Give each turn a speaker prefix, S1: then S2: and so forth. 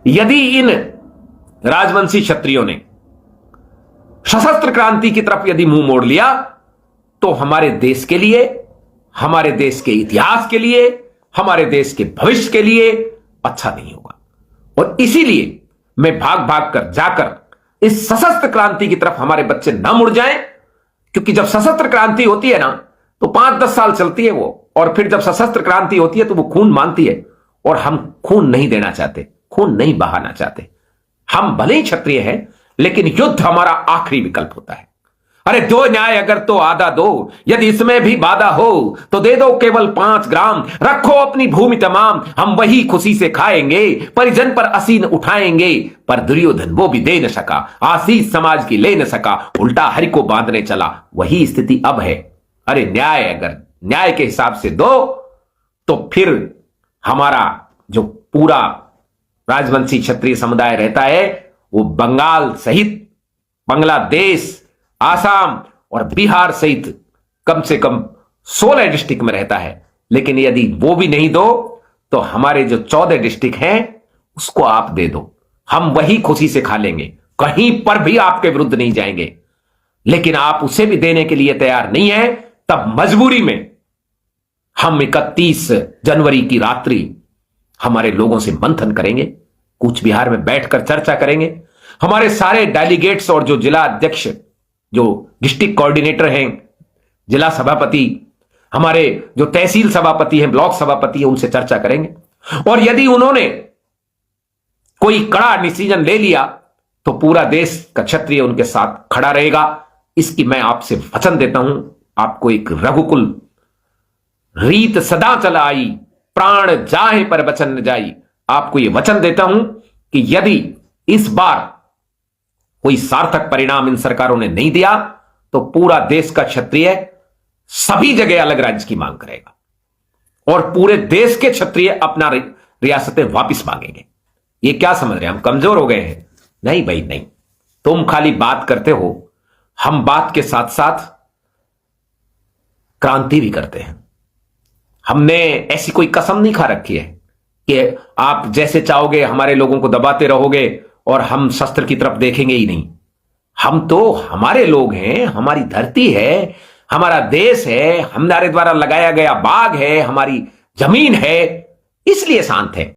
S1: यदि इन राजवंशी क्षत्रियों ने सशस्त्र क्रांति की तरफ यदि मुंह मोड़ लिया तो हमारे देश के लिए, हमारे देश के इतिहास के लिए, हमारे देश के भविष्य के लिए अच्छा नहीं होगा। और इसीलिए मैं भाग भाग कर जाकर इस सशस्त्र क्रांति की तरफ हमारे बच्चे ना मुड़ जाएं, क्योंकि जब सशस्त्र क्रांति होती है ना तो 5-10 साल चलती है वो, और फिर जब सशस्त्र क्रांति होती है तो वो खून मांगती है, और हम खून नहीं देना चाहते, खून नहीं बहाना चाहते। हम भले ही क्षत्रिय हैं लेकिन युद्ध हमारा आखिरी विकल्प होता है। अरे दो न्याय अगर तो आधा दो, यदि इसमें भी बाधा हो तो दे दो केवल 5 ग्राम, रखो अपनी भूमि तमाम, हम वही खुशी से खाएंगे, परिजन पर असीन उठाएंगे। पर दुर्योधन वो भी दे न सका, आशीष समाज की ले न सका, उल्टा हरि को बांधने चला। वही स्थिति अब है। अरे न्याय अगर न्याय के हिसाब से दो तो फिर हमारा जो पूरा राजवंशी क्षत्रिय समुदाय रहता है वो बंगाल सहित बांग्लादेश, आसाम और बिहार सहित कम से कम 16 डिस्ट्रिक्ट में रहता है। लेकिन यदि वो भी नहीं दो तो हमारे जो 14 डिस्ट्रिक्ट हैं उसको आप दे दो, हम वही खुशी से खा लेंगे, कहीं पर भी आपके विरुद्ध नहीं जाएंगे। लेकिन आप उसे भी देने के लिए तैयार नहीं है, तब मजबूरी में हम 31 जनवरी की रात्रि हमारे लोगों से मंथन करेंगे, कूच बिहार में बैठकर चर्चा करेंगे। हमारे सारे डेलीगेट्स और जो जिला अध्यक्ष, जो डिस्ट्रिक्ट कोऑर्डिनेटर हैं, जिला सभापति, हमारे जो तहसील सभापति हैं, ब्लॉक सभापति हैं, उनसे चर्चा करेंगे। और यदि उन्होंने कोई कड़ा डिसीजन ले लिया तो पूरा देश का क्षत्रिय उनके साथ खड़ा रहेगा। इसकी मैं आपसे वचन देता हूं। आपको एक रघुकुल रीत सदा चला आई, प्राण जाए पर वचन न जाई। आपको यह वचन देता हूं कि यदि इस बार कोई सार्थक परिणाम इन सरकारों ने नहीं दिया तो पूरा देश का क्षत्रिय सभी जगह अलग राज्य की मांग करेगा और पूरे देश के क्षत्रिय अपना रियासतें वापस मांगेंगे। ये क्या समझ रहे हैं हम कमजोर हो गए हैं? नहीं भाई नहीं, तुम खाली बात करते हो, हम बात के साथ साथ क्रांति भी करते हैं। हमने ऐसी कोई कसम नहीं खा रखी है कि आप जैसे चाहोगे हमारे लोगों को दबाते रहोगे और हम शस्त्र की तरफ देखेंगे ही नहीं। हम तो हमारे लोग हैं, हमारी धरती है, हमारा देश है, हमारे द्वारा लगाया गया बाग है, हमारी जमीन है, इसलिए शांत है।